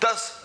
10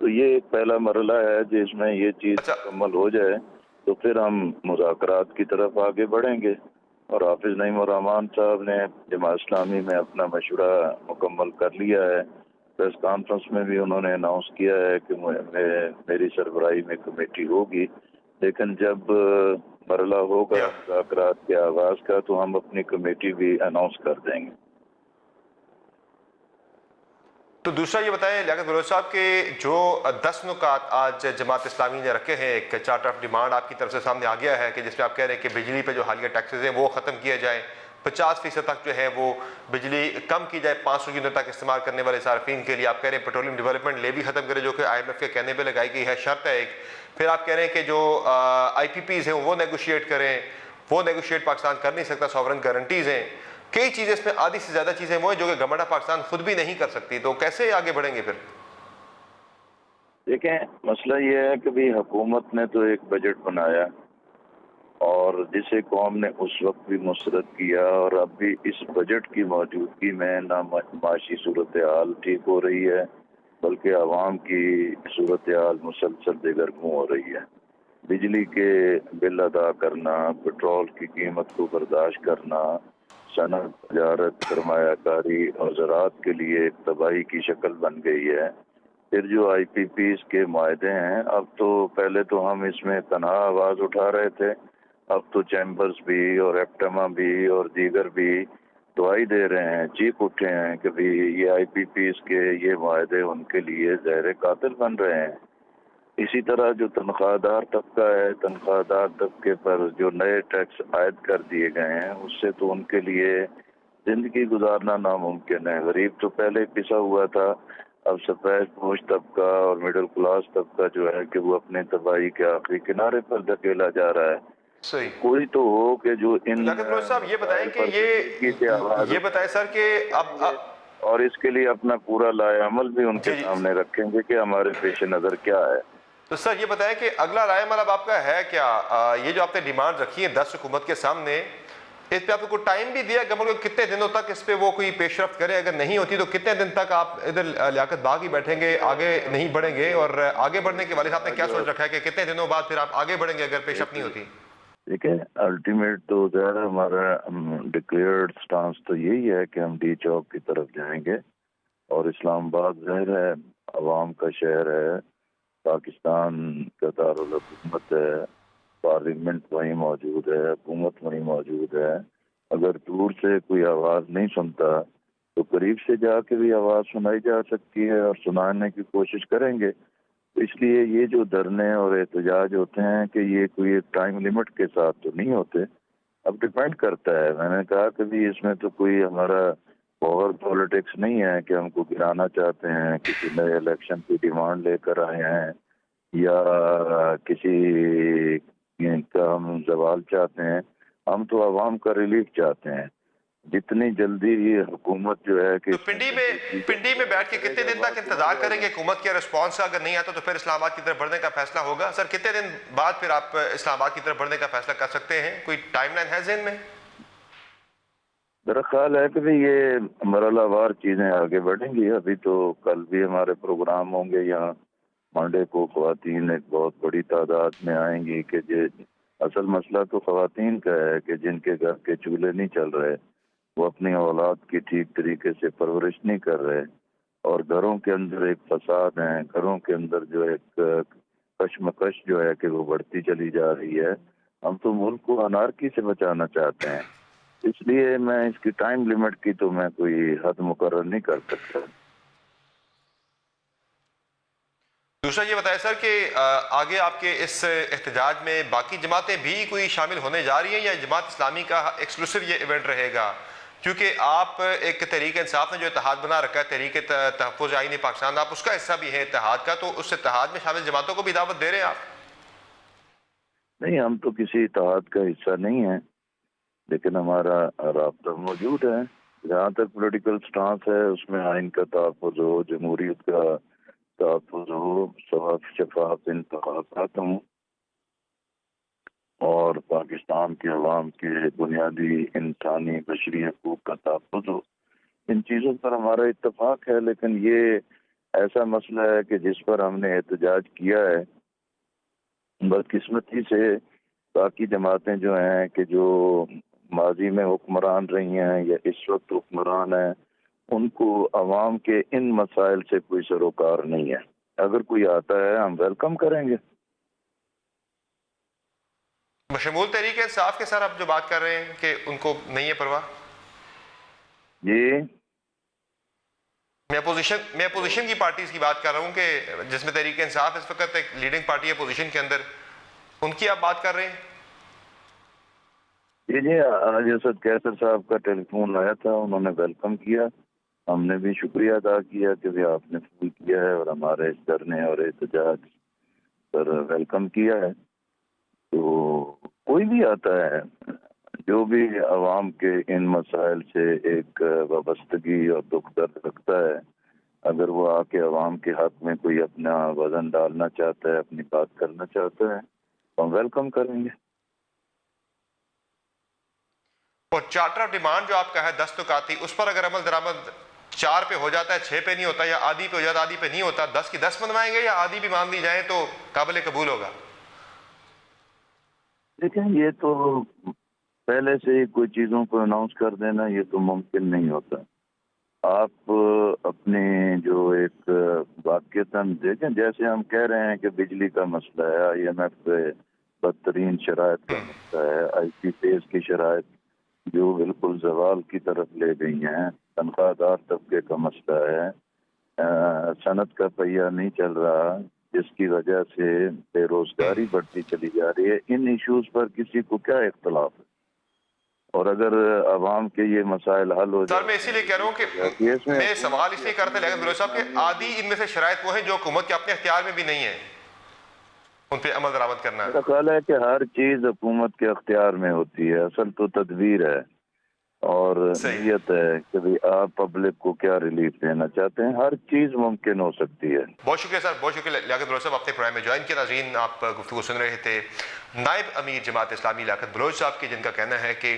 تو یہ ایک پہلا مرحلہ ہے جس میں یہ چیز اچھا مکمل ہو جائے تو پھر ہم مذاکرات کی طرف آگے بڑھیں گے. اور حافظ نعیم الرحمان صاحب نے جماعت اسلامی میں اپنا مشورہ مکمل کر لیا ہے. پریس کانفرنس میں بھی انہوں نے اناؤنس کیا ہے کہ میری سربراہی میں کمیٹی ہوگی، لیکن جب مرحلہ ہوگا مذاکرات کے آغاز کا تو ہم اپنی کمیٹی بھی اناؤنس کر دیں گے. تو دوسرا یہ بتائیں لیاقت بلوچ صاحب کہ جو 10 نکات آج جماعت اسلامی نے رکھے ہیں، ایک چارٹر آف ڈیمانڈ آپ کی طرف سے سامنے آ گیا ہے کہ جس میں آپ کہہ رہے ہیں کہ بجلی پہ جو حالیہ ٹیکسز ہیں وہ ختم کیا جائے، 50% تک جو ہے وہ بجلی کم کی جائے 500 یونٹ تک استعمال کرنے والے صارفین کے لیے. آپ کہہ رہے ہیں پیٹرولیم ڈیولپمنٹ لیوی ختم کرے جو کہ آئی ایم ایف کے کہنے پہ لگائی گئی ہے، شرط ہے ایک. پھر آپ کہہ رہے ہیں کہ جو آئی پی پیز ہیں وہ نیگوشیٹ کریں، وہ نیگوشیٹ پاکستان کر نہیں سکتا، سوورن گارنٹیز ہیں. کئی چیزیں اس میں آدھی سے زیادہ چیزیں وہ ہیں جو کہ گورنمنٹ آف پاکستان خود بھی نہیں کر سکتی، تو کیسے آگے بڑھیں گے پھر؟ دیکھیں مسئلہ یہ ہے کہ بھی حکومت نے تو ایک بجٹ بنایا اور جسے قوم نے اس وقت بھی مسرت کیا، اور اب بھی اس بجٹ کی موجودگی میں نہ معاشی صورتحال ٹھیک ہو رہی ہے بلکہ عوام کی صورتحال مسلسل دگرگوں ہو رہی ہے. بجلی کے بل ادا کرنا، پٹرول کی قیمت کو برداشت کرنا، صنعت، تجارت، سرمایہ کاری اور زراعت کے لیے ایک تباہی کی شکل بن گئی ہے. پھر جو آئی پی پیز کے معاہدے ہیں، اب تو پہلے تو ہم اس میں تنہا آواز اٹھا رہے تھے، اب تو چیمبرز بھی اور ایپٹما بھی اور دیگر بھی دعائی دے رہے ہیں، چیخ اٹھے ہیں کہ بھی یہ آئی پی پیز کے یہ معاہدے ان کے لیے زہر قاتل بن رہے ہیں. اسی طرح جو تنخواہ دار طبقہ ہے، تنخواہ دار طبقے پر جو نئے ٹیکس عائد کر دیے گئے ہیں اس سے تو ان کے لیے زندگی گزارنا ناممکن ہے. غریب تو پہلے پسا ہوا تھا، اب سفید پوش طبقہ اور مڈل کلاس طبقہ جو ہے کہ وہ اپنے تباہی کے آخری کنارے پر دھکیلا جا رہا ہے. صحیح. کوئی تو ہو کہ جو ان لیاقت بلوچ صاحب یہ بتائیں مسائل کہ پر پیچیدگی سے آواز یہ بتائیں سر کہ اب اور اس کے لیے اپنا پورا لائحہ عمل بھی ان کے جی سامنے رکھیں گے کہ ہمارے پیش نظر کیا ہے. تو سر یہ بتائیں کہ اگلا رائے عمل اب آپ کا ہے کیا؟ یہ جو آپ نے ڈیمانڈ رکھی ہے 10 حکومت کے سامنے، اس پہ آپ کو کوئی ٹائم بھی دیا گورنمنٹ کو کتنے دنوں تک اس پہ وہ کوئی پیش رفت کرے؟ اگر نہیں ہوتی تو کتنے دن تک آپ ادھر لیاقت باغ ہی بیٹھیں گے، آگے نہیں بڑھیں گے؟ اور آگے بڑھنے کے والد صاحب نے کیا سوچ رکھا ہے کہ کتنے دنوں بعد پھر آپ آگے بڑھیں گے اگر پیش رفت نہیں ہوتی؟ دیکھیں الٹیمیٹ تو ظاہر ہمارا ڈکلیئرڈ سٹانس تو یہی ہے کہ ہم ڈی چوک کی طرف جائیں گے، اور اسلام آباد ظاہر ہے عوام کا شہر ہے، پاکستان کا دارالحکومت ہے، پارلیمنٹ وہیں موجود ہے، حکومت وہیں موجود ہے. اگر دور سے کوئی آواز نہیں سنتا تو قریب سے جا کے بھی آواز سنائی جا سکتی ہے اور سنانے کی کوشش کریں گے. اس لیے یہ جو دھرنے اور احتجاج ہوتے ہیں کہ یہ کوئی ایک ٹائم لمٹ کے ساتھ تو نہیں ہوتے، اب ڈیپینڈ کرتا ہے. میں نے کہا کہ بھی اس میں تو کوئی ہمارا اوور پولیٹکس نہیں ہے کہ ہم کو گرانا چاہتے ہیں، کسی نئے الیکشن کی ڈیمانڈ لے کر آئے ہیں یا کسی کا ہم زوال چاہتے ہیں. ہم تو عوام کا ریلیف چاہتے ہیں. جتنی جلدی یہ حکومت جو ہے کہ تو پنڈی میں بیٹھ کے کتنے دن تک انتظار کریں گے حکومت کے رسپانس کا؟ اگر نہیں آتا تو پھر اسلام آباد کی طرف بڑھنے کا فیصلہ ہوگا. سر کتنے دن بعد پھر آپ اسلام آباد کی طرف بڑھنے کا فیصلہ کر سکتے ہیں؟ کوئی ٹائم لائن ہے ذہن میں؟ میرا خیال ہے کہ یہ مرحلہ وار چیزیں آگے بڑھیں گی. ابھی تو کل بھی ہمارے پروگرام ہوں گے یہاں. منڈے کو خواتین ایک بہت بڑی تعداد میں آئیں گی کہ اصل مسئلہ تو خواتین کا ہے کہ جن کے گھر کے چولہے نہیں چل رہے، وہ اپنی اولاد کی ٹھیک طریقے سے پرورش نہیں کر رہے، اور گھروں کے اندر ایک فساد ہے، گھروں کے اندر جو ایک کشمکش جو ہے کہ وہ بڑھتی چلی جا رہی ہے. ہم تو ملک کو انارکی سے بچانا چاہتے ہیں، اس لیے میں اس کی ٹائم لیمٹ کی تو میں کوئی حد مقرر نہیں کر سکتا. دوسرا یہ بتائیں سر کہ آگے آپ کے اس احتجاج میں باقی جماعتیں بھی کوئی شامل ہونے جا رہی ہیں یا جماعت اسلامی کا ایکسکلوسیو یہ ایونٹ رہے گا؟ کیونکہ آپ ایک تحریک انصاف نے جو اتحاد بنا رکھا ہے، تحریک تحفظ آئین پاکستان، آپ اس کا حصہ بھی ہیں اتحاد کا، تو اس اتحاد میں شامل جماعتوں کو بھی دعوت دے رہے ہیں آپ؟ نہیں، ہم تو کسی اتحاد کا حصہ نہیں ہیں، لیکن ہمارا رابطہ موجود ہے. جہاں تک پولیٹیکل سٹانس ہے اس میں آئین کا تحفظ ہو، جمہوریت کا تحفظ ہو، شفاف انتخابات ہوں، اور پاکستان کے عوام کے بنیادی انسانی بشری حقوق کا تحفظ ہو. ان چیزوں پر ہمارا اتفاق ہے، لیکن یہ ایسا مسئلہ ہے کہ جس پر ہم نے احتجاج کیا ہے، بدقسمتی سے باقی جماعتیں جو ہیں کہ جو ماضی میں حکمران رہی ہیں یا اس وقت حکمران ہیں، ان کو عوام کے ان مسائل سے کوئی سروکار نہیں ہے. اگر کوئی آتا ہے ہم ویلکم کریں گے. بشمول تحریک انصاف کے سر آپ جو بات کر رہے ہیں کہ ان کو نہیں ہے پرواہ؟ جی میں اپوزیشن کی پارٹیز کی بات کر رہا ہوں کہ جس میں تحریک انصاف اس وقت ایک لیڈنگ پارٹی ہے اپوزیشن کے اندر، ان کی آپ بات کر رہے ہیں؟ جی آج اسد کیسر صاحب کا ٹیلی فون آیا تھا، انہوں نے ویلکم کیا. ہم نے بھی شکریہ ادا کیا کہ بھی آپ نے فون کیا ہے اور ہمارے اس دھرنے اور احتجاج پر ویلکم کیا ہے. تو کوئی بھی آتا ہے جو بھی عوام کے ان مسائل سے ایک وابستگی اور دکھ درد رکھتا ہے، اگر وہ آ کے عوام کے حق میں کوئی اپنا وزن ڈالنا چاہتا ہے، اپنی بات کرنا چاہتا ہے، تو ہم ویلکم کریں گے. اور چارٹر آف ڈیمانڈ جو آپ کا ہے 10 توقاتی، اس پر اگر عمل درآمد 4 پہ ہو جاتا ہے، 6 پہ نہیں ہوتا، یا آدھی پہ ہو جاتا آدھی پہ نہیں ہوتا، 10 کی 10 بنوائیں گے یا آدھی بھی مان دی جائیں تو قابل قبول ہوگا؟ دیکھیں یہ تو پہلے سے ہی کوئی چیزوں کو اناؤنس کر دینا یہ تو ممکن نہیں ہوتا. آپ اپنے جو ایک واقعتاً دیکھیں، جیسے ہم کہہ رہے ہیں کہ بجلی کا مسئلہ ہے، IMF پہ بدترین شرائط کا مسئلہ ہے، IPPS کی شرائط جو بالکل زوال کی طرف لے گئی ہیں، تنخواہ دار طبقے کا مسئلہ ہے، صنعت کا پہیہ نہیں چل رہا جس کی وجہ سے بے روزگاری بڑھتی چلی جا رہی ہے. ان ایشوز پر کسی کو کیا اختلاف ہے؟ اور اگر عوام کے یہ مسائل حل ہو جائے، سر میں اسی لیے کہہ رہا ہوں کہ میں سوال اس لیے کرتا لیکن بلوچ صاحب کہ آدھی ان میں سے شرائط وہ ہیں جو حکومت کے اپنے اختیار میں بھی نہیں ہے ان پہ عمل درآمد کرنا. میرا خیال ہے کہ ہر چیز حکومت کے اختیار میں ہوتی ہے، اصل تو تدبیر ہے اور نیت ہے کہ بھی آپ پبلک کو کیا ریلیف دینا چاہتے ہیں. ہر چیز ممکن ہو سکتی ہے. بہت شکریہ سر، بہت شکریہ لیاقت بلوچ صاحب، اپنے پروگرام میں جوائن کیا. ناظرین آپ گفتگو سن رہے تھے نائب امیر جماعت اسلامی لیاقت بلوچ صاحب کی، جن کا کہنا ہے کہ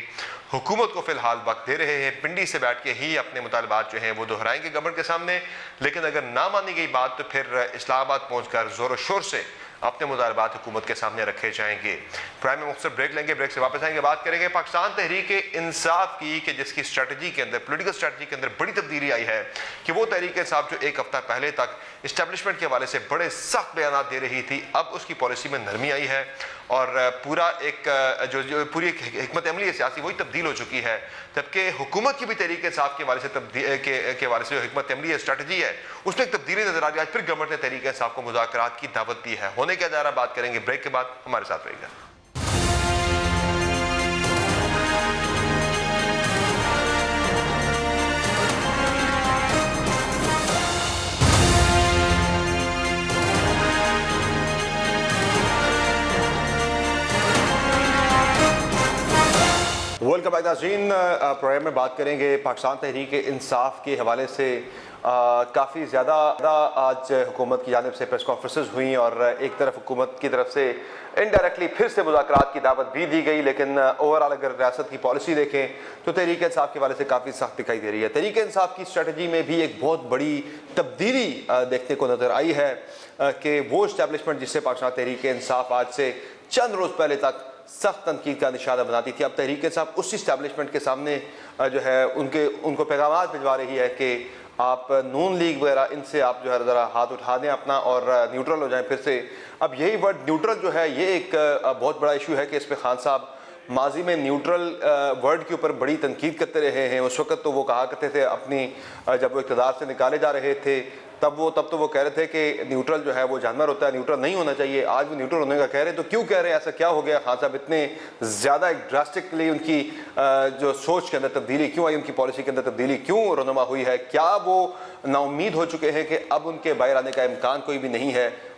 حکومت کو فی الحال وقت دے رہے ہیں، پنڈی سے بیٹھ کے ہی اپنے مطالبات جو ہیں وہ دہرائیں گے گورنمنٹ کے سامنے، لیکن اگر نہ مانی گئی بات تو پھر اسلام آباد پہنچ کر زور و شور سے اپنے مطالبات حکومت کے سامنے رکھے جائیں گے. پرائم میں مختصر بریک لیں گے، بریک سے واپس آئیں گے، بات کریں گے پاکستان تحریک انصاف کی کہ جس کی اسٹریٹجی کے اندر، پولیٹیکل اسٹریٹجی کے اندر بڑی تبدیلی آئی ہے کہ وہ تحریک انصاف جو ایک ہفتہ پہلے تک اسٹیبلشمنٹ کے حوالے سے بڑے سخت بیانات دے رہی تھی، اب اس کی پالیسی میں نرمی آئی ہے اور پورا ایک جو پوری حکمت عملی ہے سیاسی وہی تبدیل ہو چکی ہے، جبکہ حکومت کی بھی تحریک انصاف کے حوالے سے جو حکمت عملی ہے، اسٹریٹجی ہے، اس میں ایک تبدیلی نظر آ رہی ہے. آج پھر گورنمنٹ نے تحریک انصاف کو مذاکرات کی دعوت دی ہے. ہونے کیا جا رہا بات کریں گے بریک کے بعد، ہمارے ساتھ رہیے گا. ویلکم بیک ناظرین، پروگرام میں بات کریں گے پاکستان تحریک انصاف کے حوالے سے. کافی زیادہ آج حکومت کی جانب سے پریس کانفرنسز ہوئیں اور ایک طرف حکومت کی طرف سے انڈائریکٹلی پھر سے مذاکرات کی دعوت بھی دی گئی، لیکن اوورآل اگر ریاست کی پالیسی دیکھیں تو تحریک انصاف کے حوالے سے کافی سخت دکھائی دے رہی ہے. تحریک انصاف کی اسٹریٹجی میں بھی ایک بہت بڑی تبدیلی دیکھنے کو نظر آئی ہے کہ وہ اسٹیبلشمنٹ جس سے پاکستان تحریک انصاف آج سے چند روز پہلے تک سخت تنقید کا نشانہ بناتی تھی، اب تحریک انصاف اسی اسٹیبلشمنٹ کے سامنے جو ہے ان کو پیغامات بھجوا رہی ہے کہ آپ نون لیگ وغیرہ ان سے آپ جو ہے ذرا ہاتھ اٹھا دیں اپنا اور نیوٹرل ہو جائیں پھر سے. اب یہی ورڈ نیوٹرل جو ہے یہ ایک بہت بڑا ایشو ہے کہ اس پہ خان صاحب ماضی میں نیوٹرل ورڈ کے اوپر بڑی تنقید کرتے رہے ہیں. اس وقت تو وہ کہا کرتے تھے اپنی جب وہ اقتدار سے نکالے جا رہے تھے تب تو وہ کہہ رہے تھے کہ نیوٹرل جو ہے وہ جانور ہوتا ہے، نیوٹرل نہیں ہونا چاہیے. آج وہ نیوٹرل ہونے کا کہہ رہے ہیں، تو کیوں کہہ رہے ہیں؟ ایسا کیا ہو گیا خان صاحب اتنے زیادہ ایک ڈراسٹکلی ان کی جو سوچ کے اندر تبدیلی کیوں آئی، ان کی پالیسی کے اندر تبدیلی کیوں رونما ہوئی ہے؟ کیا وہ نا امید ہو چکے ہیں کہ اب ان کے باہر آنے کا امکان کوئی بھی نہیں ہے؟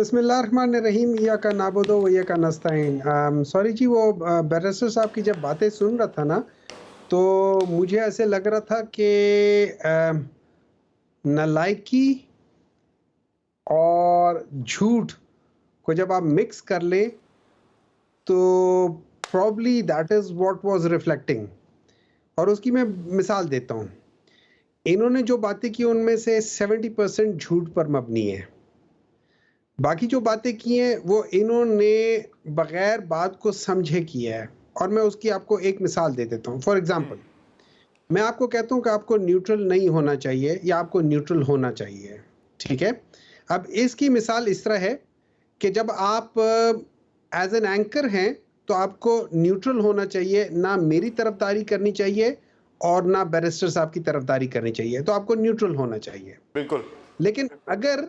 بسم اللہ الرحمن الرحیم، ایاک نعبد و ایاک نستعین۔ سوری جی، وہ بیرسٹر صاحب کی جب باتیں سن رہا تھا نا تو مجھے ایسے لگ رہا تھا کہ نالائکی اور جھوٹ کو جب آپ مکس کر لیں تو probably that is what was reflecting. اور اس کی میں مثال دیتا ہوں. انہوں نے جو باتیں کی ان میں سے 70% جھوٹ پر مبنی ہے. باقی جو باتیں کی ہیں وہ انہوں نے بغیر بات کو سمجھے کیا ہے. اور میں اس کی آپ کو ایک مثال دے دیتا ہوں. فار ایگزامپل میں آپ کو کہتا ہوں کہ آپ کو نیوٹرل نہیں ہونا چاہیے یا آپ کو نیوٹرل ہونا چاہیے. ٹھیک ہے. اب اس کی مثال اس طرح ہے کہ جب آپ ایز این اینکر ہیں تو آپ کو نیوٹرل ہونا چاہیے، نہ میری طرفداری کرنی چاہیے اور نہ بیرسٹر صاحب کی طرفداری کرنی چاہیے. تو آپ کو نیوٹرل ہونا چاہیے. بالکل. لیکن اگر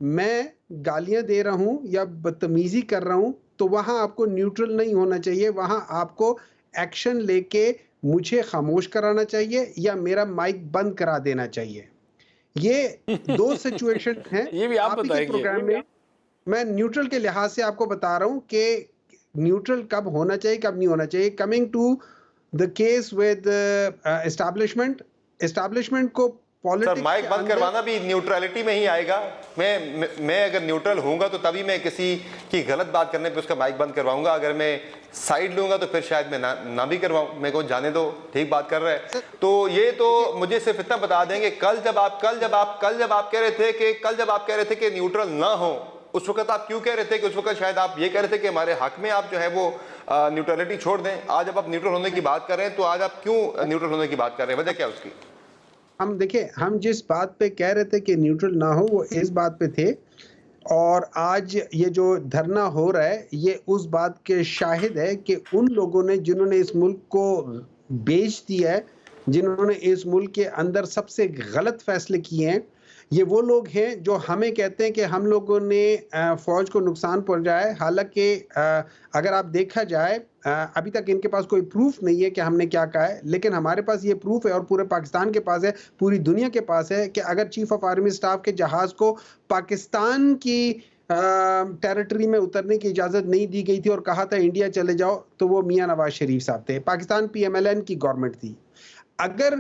میں گالیاں دے رہا ہوں یا بدتمیزی کر رہا ہوں تو وہاں آپ کو نیوٹرل نہیں ہونا چاہیے. وہاں آپ کو ایکشن لے کے مجھے خاموش کرانا چاہیے یا میرا مائک بند کرا دینا چاہیے. یہ دو سچویشن ہیں. یہ بھی آپ ہی کے بتائیں گے. پروگرام میں نیوٹرل کے لحاظ سے آپ کو بتا رہا ہوں کہ نیوٹرل کب ہونا چاہیے کب نہیں ہونا چاہیے. Coming to the case with establishment کو سر پالیٹکس مائک بند کروانا بھی نیوٹرلٹی میں ہی آئے گا. میں اگر نیوٹرل ہوں گا تو تبھی میں کسی کی غلط بات کرنے پہ اس کا مائک بند کرواؤں گا. اگر میں سائیڈ لوں گا تو پھر شاید میں نہ بھی کرواؤں. میں کو جانے دو ٹھیک بات کر رہا ہے. تو یہ تو مجھے صرف اتنا بتا دیں کہ کل جب آپ کہہ رہے تھے کہ نیوٹرل نہ ہو اس وقت آپ کیوں کہہ رہے تھے کہ اس وقت شاید آپ یہ کہہ رہے تھے کہ ہمارے حق میں آپ جو ہے وہ نیوٹرلٹی چھوڑ دیں. آج جب آپ نیوٹرل ہونے کی بات کر رہے ہیں تو آج آپ کیوں نیوٹرل ہونے کی بات کر رہے ہیں؟ وجہ کیا اس کی؟ ہم دیکھیں، ہم جس بات پہ کہہ رہے تھے کہ نیوٹرل نہ ہو وہ اس بات پہ تھے. اور آج یہ جو دھرنا ہو رہا ہے یہ اس بات کے شاہد ہے کہ ان لوگوں نے جنہوں نے اس ملک کو بیچ دیا ہے، جنہوں نے اس ملک کے اندر سب سے غلط فیصلے کیے ہیں، یہ وہ لوگ ہیں جو ہمیں کہتے ہیں کہ ہم لوگوں نے فوج کو نقصان پہنچایا ہے. حالانکہ اگر آپ دیکھا جائے ابھی تک ان کے پاس کوئی پروف نہیں ہے کہ ہم نے کیا کہا ہے، لیکن ہمارے پاس یہ پروف ہے اور پورے پاکستان کے پاس ہے، پوری دنیا کے پاس ہے کہ اگر چیف آف آرمی سٹاف کے جہاز کو پاکستان کی ٹیریٹری میں اترنے کی اجازت نہیں دی گئی تھی اور کہا تھا انڈیا چلے جاؤ، تو وہ میاں نواز شریف صاحب تھے. Pakistan P M L N کی گورنمنٹ تھی. اگر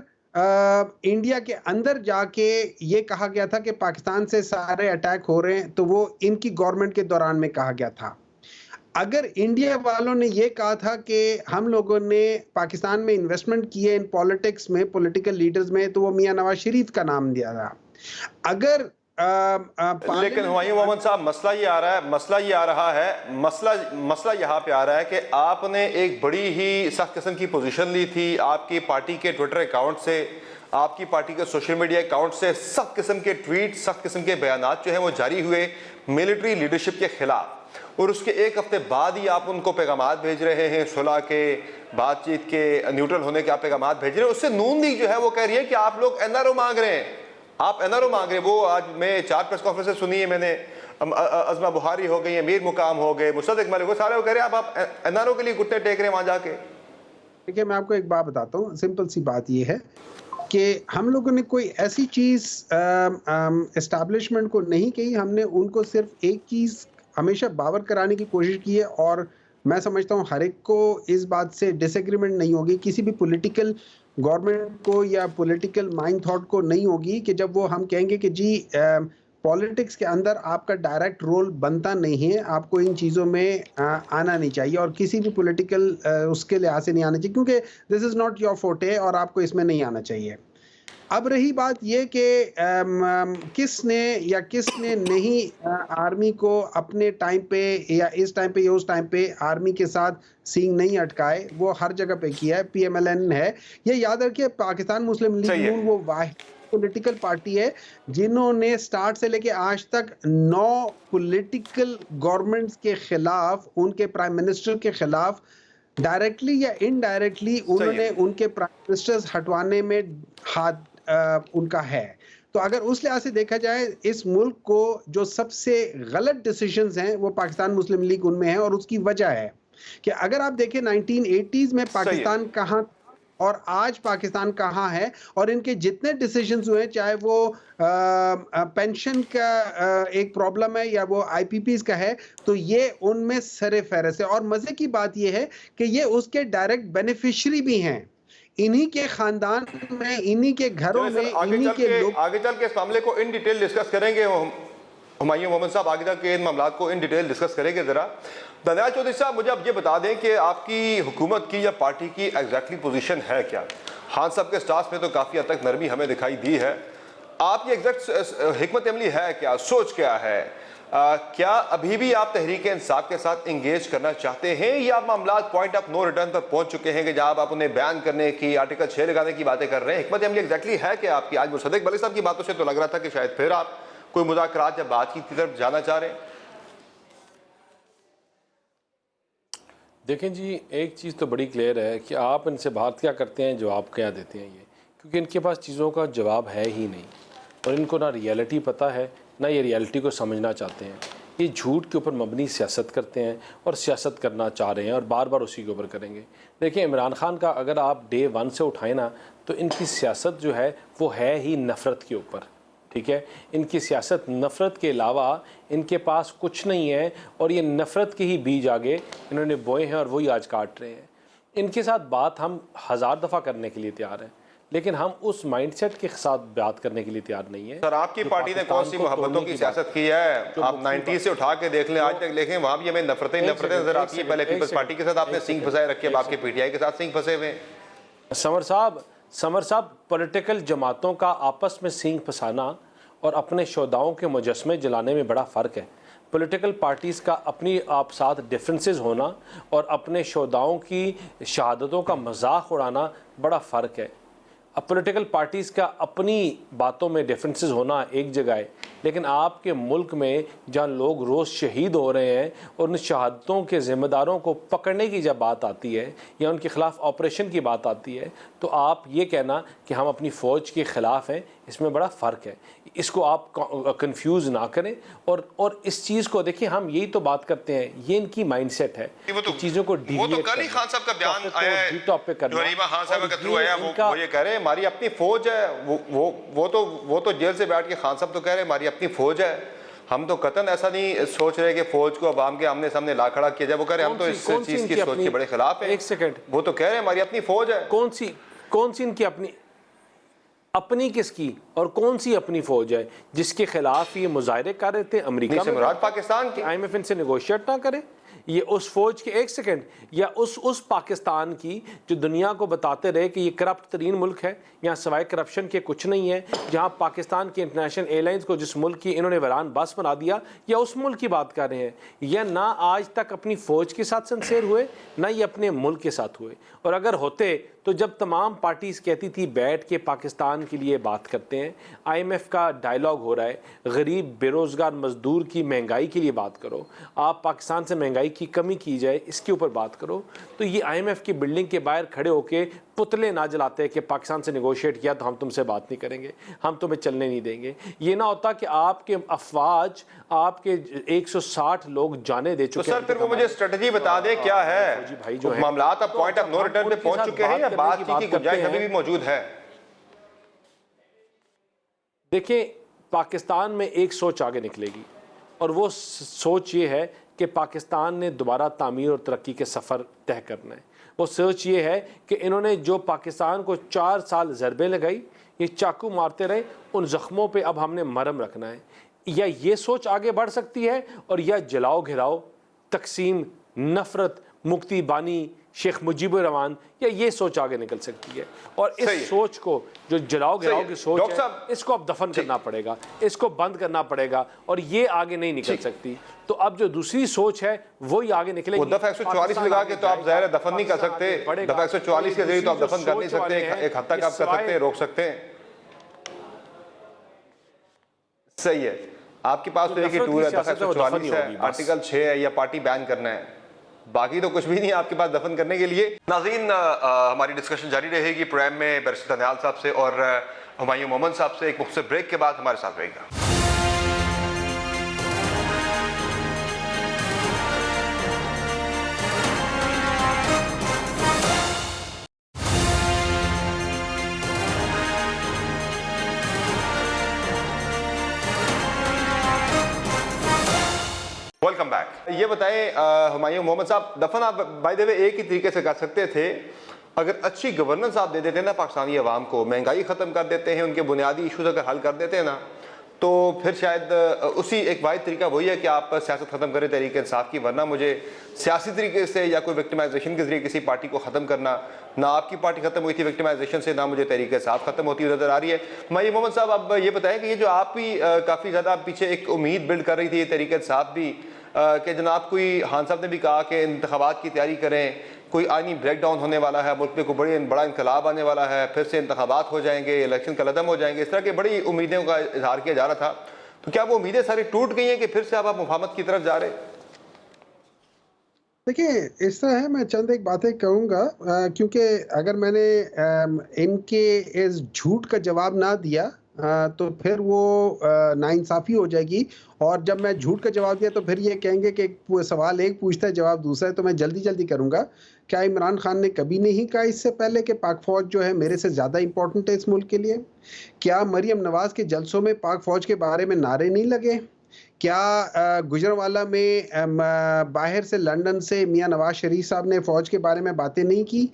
انڈیا کے اندر جا کے یہ کہا گیا تھا کہ پاکستان سے سارے اٹیک ہو رہے ہیں تو وہ ان کی گورنمنٹ کے دوران میں کہا گیا تھا. اگر انڈیا والوں نے یہ کہا تھا کہ ہم لوگوں نے پاکستان میں انویسٹمنٹ کی ہے ان پولیٹکس میں، پولیٹیکل لیڈرز میں، تو وہ میاں نواز شریف کا نام دیا تھا. اگر لیکن ہمایوں محمد صاحب مسئلہ یہ آ رہا ہے مسئلہ یہاں پہ آ رہا ہے کہ آپ نے ایک بڑی ہی سخت قسم کی پوزیشن لی تھی. آپ کی پارٹی کے ٹویٹر اکاؤنٹ سے، آپ کی پارٹی کے سوشل میڈیا اکاؤنٹ سے سخت قسم کے ٹویٹ، سخت قسم کے بیانات جو ہیں وہ جاری ہوئے ملٹری لیڈرشپ کے خلاف. اور اس کے ایک ہفتے بعد ہی آپ ان کو پیغامات بھیج رہے ہیں صلح کے، بات چیت کے، نیوٹرل ہونے کے آپ پیغامات بھیج رہے ہیں. اس سے نون لیگ جو ہے وہ کہہ رہی ہے کہ آپ لوگ این آر او مانگ رہے ہیں. آپ این آر او مانگ رہے ہیں. وہ آج میں 4 پریس کانفرنسیں سنی ہے میں نے، عظمہ بخاری ہو گئی، امیر مقام ہو گئے، مصدق ملک ہو، سارے وہ کہہ رہے ہیں آپ این آر او کے لیے گھٹنے ٹیک رہے ہیں وہاں جا کے. دیکھیے میں آپ کو ایک بات بتاتا ہوں. سمپل سی بات یہ ہے کہ ہم لوگوں نے کوئی ایسی چیز اسٹیبلشمنٹ کو نہیں کہی. ہم نے ان کو صرف ایک چیز ہمیشہ باور کرانے کی کوشش کی ہے، اور میں سمجھتا ہوں ہر ایک کو اس بات سے ڈس ایگریمنٹ نہیں ہوگی، کسی بھی پولیٹیکل گورنمنٹ کو یا پولیٹیکل مائنڈ تھاٹ کو نہیں ہوگی کہ جب وہ ہم کہیں گے کہ جی پالیٹکس کے اندر آپ کا ڈائریکٹ رول بنتا نہیں ہے، آپ کو ان چیزوں میں آنا نہیں چاہیے اور کسی بھی پولیٹیکل اس کے لحاظ سے نہیں آنا چاہیے، کیونکہ دس از ناٹ یور فورٹے اور آپ کو اس میں نہیں آنا چاہیے. اب رہی بات یہ کہ کس نے نہیں آرمی کو اپنے ٹائم پہ یا اس ٹائم پہ یا اس ٹائم پہ آرمی کے ساتھ سینگ نہیں اٹکائے، وہ ہر جگہ پہ کیا ہے. پی ایم ایل این ہے. یہ یاد رکھیے پاکستان مسلم لیگ نون وہ واحد پولیٹیکل پارٹی ہے جنہوں نے سٹارٹ سے لے کے آج تک 9 پولیٹیکل گورنمنٹس کے خلاف، ان کے پرائم منسٹر کے خلاف ڈائریکٹلی یا انڈائریکٹلی انہوں نے ان کے پرائم منسٹرز ہٹوانے میں ہاتھ ان کا ہے. تو اگر اس لحاظ سے دیکھا جائے اس ملک کو جو سب سے غلط ڈیسیژنز ہیں وہ پاکستان مسلم لیگ ان میں ہے، اور اس کی وجہ ہے کہ اگر آپ دیکھیں 1980s میں پاکستان کہاں اور آج پاکستان کہاں ہے، اور ان کے جتنے ڈیسیجنز ہوئے، چاہے وہ پینشن کا ایک پرابلم ہے یا وہ آئی پی پیز کا ہے، تو یہ ان میں سر فہرست ہے. اور مزے کی بات یہ ہے کہ یہ اس کے ڈائریکٹ بینیفیشری بھی ہیں، انہی کے خاندان میں، انہی کے گھروں میں، انہی کے لوگ. آگے چل کے اس معاملے کو ان ڈیٹیل ڈسکس کریں گے ہمایوں محمد صاحب، آگے چل کے ان معاملات کو ان ڈیٹیل ڈسکس کریں گے. ذرا دانیال چودھری صاحب مجھے اب یہ بتا دیں کہ آپ کی حکومت کی یا پارٹی کی ایگزیکٹلی پوزیشن ہے کیا؟ خان صاحب کے سٹاف میں تو کافی حد تک نرمی ہمیں دکھائی دی ہے، آپ کی ایگزیکٹ حکمت عملی ہے کیا، سوچ کیا ہے؟ کیا ابھی بھی آپ تحریک انصاف کے ساتھ انگیج کرنا چاہتے ہیں، یا آپ معاملات پوائنٹ آف نو ریٹرن پر پہنچ چکے ہیں کہ جہاں آپ انہیں بیان کرنے کی، آرٹیکل 6 لگانے کی باتیں کر رہے ہیں؟ حکمت عملی ایگزیکٹلی ہے کہ آپ کی آج مصدق بلی صاحب کی باتوں سے تو لگ رہا تھا کہ شاید پھر آپ کوئی مذاکرات یا بات چیت کی طرف جانا چاہ رہے ہیں؟ دیکھیں جی، ایک چیز تو بڑی کلیئر ہے کہ آپ ان سے بات کیا کرتے ہیں، جواب کیا دیتے ہیں، یہ کیونکہ ان کے پاس چیزوں کا جواب ہے ہی نہیں، اور ان کو نہ ریئلٹی پتہ ہے، نہ یہ ریئلٹی کو سمجھنا چاہتے ہیں. یہ جھوٹ کے اوپر مبنی سیاست کرتے ہیں اور سیاست کرنا چاہ رہے ہیں، اور بار بار اسی کے اوپر کریں گے. دیکھیں عمران خان کا اگر آپ ڈے 1 سے اٹھائیں نا، تو ان کی سیاست جو ہے وہ ہے ہی نفرت کے اوپر. ٹھیک ہے، ان کی سیاست نفرت کے علاوہ ان کے پاس کچھ نہیں ہے، اور یہ نفرت کے ہی بیج آگے انہوں نے بوئے ہیں اور وہی آج کاٹ رہے ہیں. ان کے ساتھ بات ہم 1000 دفعہ کرنے کے لیے تیار ہیں، لیکن ہم اس مائنڈ سیٹ کے ساتھ بات کرنے کے لیے تیار نہیں ہیں. سر آپ کی پارٹی نے کون سی محبتوں کی سیاست کی ہے؟ آپ 90 سے اٹھا کے دیکھ لیں آج تک، دیکھیں وہاں بھی ہمیں نفرتیں نظر آتی ہیں. پہلے پیپلز پارٹی کے ساتھ آپ نے سینگ پھنسائے رکھے، اب آپ کے پی ٹی آئی کے ساتھ سینگ پھنسے ہوئے ہیں. سمر صاحب پولیٹیکل جماعتوں کا آپس میں سینگ پھنسانا اور اپنے شہداؤں کے مجسمے جلانے میں بڑا فرق ہے. پولیٹیکل پارٹیز کا اپنی آپ ساتھ ڈیفرنسز ہونا اور اپنے شہداؤں کی شہادتوں کا مذاق اڑانا بڑا فرق ہے. اب پولیٹیکل پارٹیز کا اپنی باتوں میں ڈیفرنسز ہونا ایک جگہ ہے، لیکن آپ کے ملک میں جہاں لوگ روز شہید ہو رہے ہیں اور ان شہادتوں کے ذمہ داروں کو پکڑنے کی جب بات آتی ہے یا ان کے خلاف آپریشن کی بات آتی ہے، تو آپ یہ کہنا کہ ہم اپنی فوج کے خلاف ہیں، اس میں بڑا فرق ہے. اس کو آپ کنفیوز نہ کریں، اور اس چیز کو دیکھیں. ہم یہی تو بات کرتے ہیں، یہ ان کی مائنڈ سیٹ ہے چیزوں کو وہ تو کل ہی خان صاحب کا بیان آیا ہے، جو حلیمہ خان صاحب کا تھرو آیا، وہ یہ کہہ رہے ہیں ہماری اپنی فوج ہے. وہ تو جیل سے بیٹھ کے خان صاحب تو کہہ رہے ہیں ہماری اپنی فوج ہے. ہم تو قطعاً ایسا نہیں سوچ رہے کہ فوج کو عوام کے آمنے سامنے لا کھڑا کیا جائے. وہ کہہ رہے ہیں ہم تو اس چیز کی سوچ کے بڑے خلاف ہیں. ایک سیکنڈ، وہ تو کہہ رہے ہیں ہماری اپنی فوج ہے. کون سی ان کی اپنی کس کی، اور کون سی اپنی فوج ہے جس کے خلاف یہ مظاہرے کر رہے تھے؟ امریکہ میں مراد پاکستان کی آئی ایم ایف ان سے نیگوشیٹ نہ کرے. یہ اس فوج کے ایک سیکنڈ یا اس پاکستان کی جو دنیا کو بتاتے رہے کہ یہ کرپٹ ترین ملک ہے، یہاں سوائے کرپشن کے کچھ نہیں ہے، جہاں پاکستان کی انٹرنیشنل ایئر لائنز کو جس ملک کی انہوں نے ویران بس بنا دیا، یا اس ملک کی بات کر رہے ہیں؟ یا نہ آج تک اپنی فوج کے ساتھ سنسیئر ہوئے، نہ یہ اپنے ملک کے ساتھ ہوئے. اور اگر ہوتے تو جب تمام پارٹیز کہتی تھی بیٹھ کے پاکستان کے لیے بات کرتے ہیں، آئی ایم ایف کا ڈائلاگ ہو رہا ہے غریب بے روزگار مزدور کی مہنگائی کے لیے بات کرو، آپ پاکستان سے مہنگائی کی کمی کی جائے اس کے اوپر بات کرو، تو یہ آئی ایم ایف کی بلڈنگ کے باہر کھڑے ہو کے پتلے نہ جلاتے کہ پاکستان سے نیگوشیٹ کیا تو ہم تم سے بات نہیں کریں گے، ہم تمہیں چلنے نہیں دیں گے. یہ نہ ہوتا کہ آپ کے افواج، آپ کے 160 لوگ جانے دے چکے ہیں. تو سر پھر وہ مجھے اسٹریٹجی بتا دیں کیا ہے؟ معاملات اب پوائنٹ آف نو ریٹرن پہ پہنچ چکے ہیں یا بات کی گنجائش ابھی بھی موجود ہے؟ دیکھیں پاکستان میں ایک سوچ آگے نکلے گی، اور وہ سوچ یہ ہے کہ پاکستان نے دوبارہ تعمیر اور ترقی کے سفر طے کرنا ہے. وہ سوچ یہ ہے کہ انہوں نے جو پاکستان کو 4 سال ضربیں لگائی، یہ چاقو مارتے رہے، ان زخموں پہ اب ہم نے مرہم رکھنا ہے. یا یہ سوچ آگے بڑھ سکتی ہے، اور یا جلاؤ گھراؤ، تقسیم، نفرت، مکتی بانی، شیخ مجیب الرحمان، یا یہ سوچ آگے نکل سکتی ہے. اور اس سوچ کو جو جلاؤ گھراؤ کی سوچ ہے، اس کو اب دفن کرنا پڑے گا، اس کو بند کرنا پڑے گا، اور یہ آگے نہیں نکل سکتی. تو اب جو دوسری سوچ ہے وہی آگے نکلے گی. دفعہ 144 لگا کے تو آپ ظاہر ہے دفن نہیں کر سکتے، دفعہ 144 کے ذریعے تو آپ دفن کر نہیں سکتے، ایک حد تک آپ کر سکتے ہیں، روک سکتے ہیں. صحیح ہے، آپ کے پاس تو ایک ہی ٹول ہے، دفعہ 144 ہے، آرٹیکل 6 ہے، یا پارٹی بین کرنا ہے، باقی تو کچھ بھی نہیں آپ کے پاس دفن کرنے کے لیے. ناظرین ہماری ڈسکشن جاری رہے گی پروگرام میں بیرسٹر دانیال صاحب سے اور ہمایوں محمد صاحب سے. ایک مختصر بریک کے بعد ہمارے ساتھ رہے گا. Welcome back. یہ بتائیں ہمایوں محمد صاحب, دفن آپ بائی دی وے ایک ہی طریقے سے کر سکتے تھے اگر اچھی گورننس آپ دے دیتے ہیں نا پاکستانی عوام کو, مہنگائی ختم کر دیتے ہیں, ان کے بنیادی ایشوز اگر حل کر دیتے ہیں نا, تو پھر شاید اسی ایک واحد طریقہ وہی ہے کہ آپ سیاست ختم کریں تحریک انصاف کی. ورنہ مجھے سیاسی طریقے سے یا کوئی وکٹمائزیشن کے ذریعے کسی پارٹی کو ختم کرنا, نہ آپ کی پارٹی ختم ہوئی تھی وکٹمائزیشن سے, نہ مجھے تحریک انصاف ختم ہوتی نظر آ رہی ہے. میں محمد صاحب اب یہ بتائیں کہ یہ جو آپ بھی کافی زیادہ پیچھے ایک امید بلڈ کر رہی تھی تحریک انصاف بھی, کہ جناب کوئی خان صاحب نے بھی کہا کہ انتخابات کی تیاری کریں, کوئی آئینی بریک ڈاؤن ہونے والا ہے, ملک میں کوئی بڑا انقلاب آنے والا ہے, پھر سے انتخابات ہو جائیں گے, الیکشن کا عدم ہو جائیں گے, اس طرح کی بڑی امیدوں کا اظہار کیا جا رہا تھا. تو کیا وہ امیدیں ساری ٹوٹ گئی ہیں کہ پھر سے آپ مفاہمت کی طرف جا رہے ہیں؟ دیکھیں اس طرح ہے, میں چند ایک باتیں کہوں گا, کیونکہ اگر میں نے ان کے اس جھوٹ کا جواب نہ دیا تو پھر وہ ناانصافی ہو جائے گی, اور جب میں جھوٹ کا جواب دیا تو پھر یہ کہیں گے کہ سوال ایک پوچھتا ہے جواب دوسرا ہے. تو میں جلدی کروں گا. کیا عمران خان نے کبھی نہیں کہا اس سے پہلے کہ پاک فوج جو ہے میرے سے زیادہ امپورٹنٹ ہے اس ملک کے لیے؟ کیا مریم نواز کے جلسوں میں پاک فوج کے بارے میں نعرے نہیں لگے؟ کیا گجرانوالہ میں باہر سے لندن سے میاں نواز شریف صاحب نے فوج کے بارے میں باتیں نہیں کی؟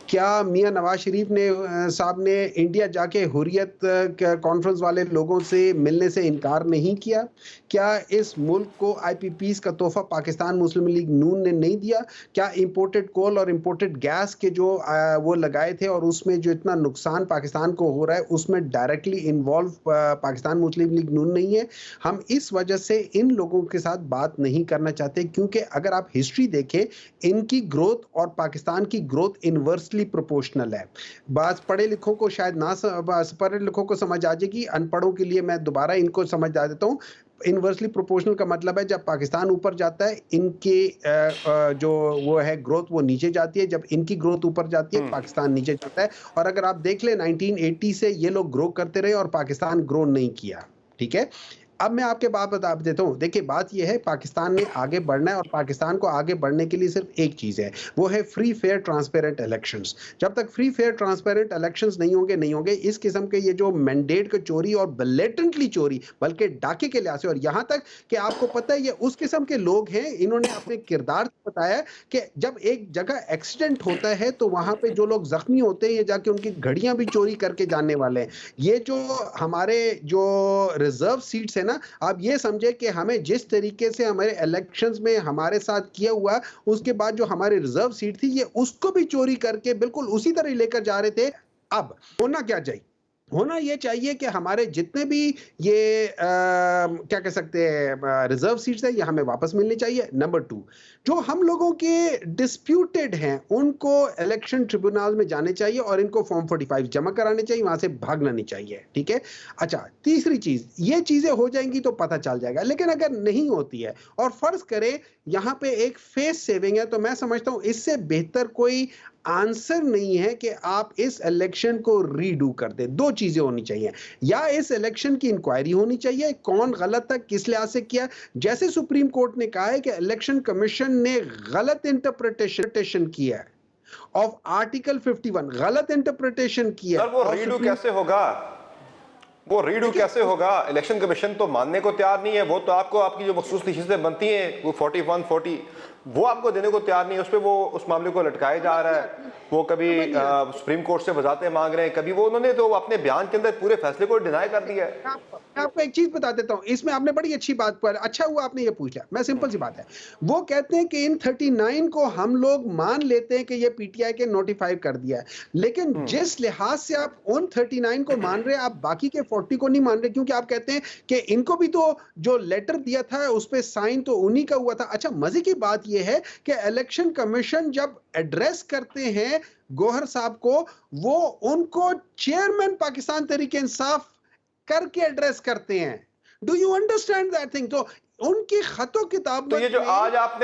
کیا میاں نواز شریف نے صاحب نے انڈیا جا کے حریت کانفرنس والے لوگوں سے ملنے سے انکار نہیں کیا؟ کیا اس ملک کو آئی پی پیز کا تحفہ پاکستان مسلم لیگ نون نے نہیں دیا؟ کیا امپورٹڈ کول اور امپورٹڈ گیس کے جو وہ لگائے تھے اور اس میں جو اتنا نقصان پاکستان کو ہو رہا ہے اس میں ڈائریکٹلی انوالو پاکستان مسلم لیگ نون نہیں ہے؟ ہم اس وجہ سے ان لوگوں کے ساتھ بات نہیں کرنا چاہتے, کیونکہ اگر آپ ہسٹری دیکھیں ان کی گروتھ اور پاکستان کی گروتھ انورسلی پروپورشنل ہے. بعض پڑھے لکھوں کو شاید پڑھے لکھوں کو سمجھ آ جائے گی, ان پڑھوں کے لیے میں دوبارہ ان کو سمجھ آ دیتا ہوں. انورسلی پروپورشنل کا مطلب ہے جب پاکستان اوپر جاتا ہے ان کے جو وہ ہے گروتھ وہ نیچے جاتی ہے, جب ان کی گروتھ اوپر جاتی ہے پاکستان نیچے جاتا ہے. اور اگر آپ دیکھ لیں 1980 سے یہ لوگ گرو کرتے رہے اور پاکستان گرو نہیں کیا. ٹھیک ہے, اب میں آپ کے بات بتا دیتا ہوں. دیکھیں بات یہ ہے, پاکستان نے آگے بڑھنا ہے اور پاکستان کو آگے بڑھنے کے لیے صرف ایک چیز ہے, وہ ہے فری فیئر ٹرانسپیرنٹ الیکشنز. جب تک فری فیئر ٹرانسپیرنٹ الیکشنز نہیں ہوں گے اس قسم کے یہ جو مینڈیٹ کا چوری اور بلیٹنٹلی چوری بلکہ ڈاکے کے لحاظ سے, اور یہاں تک کہ آپ کو پتہ ہے یہ اس قسم کے لوگ ہیں, انہوں نے اپنے کردار سے بتایا کہ جب ایک جگہ ایکسیڈنٹ ہوتا ہے تو وہاں پہ جو لوگ زخمی ہوتے ہیں یہ جا کے ان کی گھڑیاں بھی چوری کر کے جانے والے ہیں. یہ جو ہمارے جو ریزرو سیٹس ہیں نا, آپ یہ سمجھے کہ ہمیں جس طریقے سے ہمارے الیکشنز میں ہمارے ساتھ کیا ہوا, اس کے بعد جو ہمارے ریزرو سیٹ تھی یہ اس کو بھی چوری کر کے بالکل اسی طرح لے کر جا رہے تھے. اب ہونا کیا چاہیے؟ ہونا یہ چاہیے کہ ہمارے جتنے بھی یہ کیا کہہ سکتے ہیں ریزرو سیٹس ہیں یہ ہمیں واپس ملنی چاہیے. نمبر 2, جو ہم لوگوں کے ڈسپیوٹڈ ہیں ان کو الیکشن ٹریبونل میں جانے چاہیے اور ان کو فارم 45 جمع کرانے چاہیے, وہاں سے بھاگنا نہیں چاہیے. ٹھیک ہے, اچھا تیسری چیز, یہ چیزیں ہو جائیں گی تو پتہ چل جائے گا. لیکن اگر نہیں ہوتی ہے اور فرض کرے یہاں پہ ایک فیس سیونگ ہے, تو میں سمجھتا ہوں اس سے بہتر کوئی آنسر نہیں ہے کہ آپ اس الیکشن کو ری ڈو کر دیں. دو چیزیں ہونی چاہیے, یا اس الیکشن کی انکوائری ہونی چاہیے کون غلط تھا کس لحاظ سے کیا, جیسے سپریم کورٹ نے کہا ہے کہ الیکشن کمیشن نے غلط انٹرپریٹیشن کیا ہے آف آرٹیکل 51, غلط انٹرپریٹیشن کیا. سر وہ ریڈو کیسے ہوگا؟ وہ ریڈو کیسے ہوگا؟ الیکشن کمیشن تو ماننے کو تیار نہیں ہے. وہ تو آپ کو آپ کی جو مخصوص نشستیں بنتی ہیں وہ 41 40 وہ آپ کو دینے کو تیار نہیں ہے. اس پہ وہ اس معاملے کو لٹکایا جا رہا ہے. وہ کبھی سپریم کورٹ سے وضاحتیں مانگ رہے ہیں, کبھی وہ انہوں نے تو اپنے بیان کے اندر پورے فیصلے کو ڈینائی کر دیا ہے. میں آپ کو ایک چیز بتا دیتا ہوں, اس میں آپ نے بڑی اچھی بات پر, اچھا ہوا آپ نے یہ پوچھ لیا. میں سمپل سی بات ہے, وہ کہتے ہیں کہ ان 39 کو ہم لوگ مان لیتے ہیں کہ یہ پی ٹی آئی کے نوٹیفائی کر دیا ہے, لیکن جس لحاظ سے آپ ان 39 کو مان رہے ہیں آپ باقی کے 40 کو نہیں مان رہے, کیونکہ آپ کہتے ہیں کہ ان کو بھی تو جو لیٹر دیا تھا اس پہ سائن تو انہی کا ہوا تھا. اچھا مزے کی بات یہ ہے کہ الیکشن کمیشن جب ایڈریس کرتے ہیں گوہر صاحب کو, وہ ان کو چیئرمین پاکستان تحریک انصاف کر کے ایڈریس کرتے ہیں. Do you understand that thing? تو ان کی خط و کتاب تو یہ جو آج آپ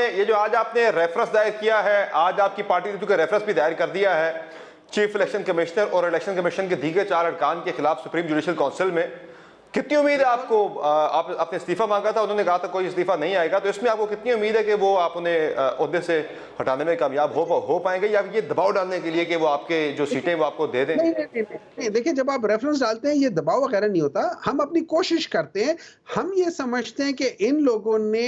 نے ریفرنس دائر کیا ہے, آج آپ کی پارٹی نے چونکہ ریفرنس بھی دائر کر دیا ہے چیف الیکشن کمشنر اور الیکشن کمیشن کے دیگر 4 ارکان کے خلاف سپریم جوڈیشل کونسل میں, کتنی امید ہے آپ کو؟ آپ نے استعفیٰ مانگا تھا, انہوں نے کہا تھا کوئی استعفیٰ نہیں آئے گا, تو اس میں آپ کو کتنی امید ہے کہ وہ آپ انہیں عہدے سے ہٹانے میں کامیاب ہو پائیں گے, یا یہ دباؤ ڈالنے کے لیے کہ وہ آپ کے جو سیٹیں وہ آپ کو دے دیں؟ نہیں, دیکھیں جب آپ ریفرنس ڈالتے ہیں یہ دباؤ وغیرہ نہیں ہوتا. ہم اپنی کوشش کرتے ہیں, ہم یہ سمجھتے ہیں کہ ان لوگوں نے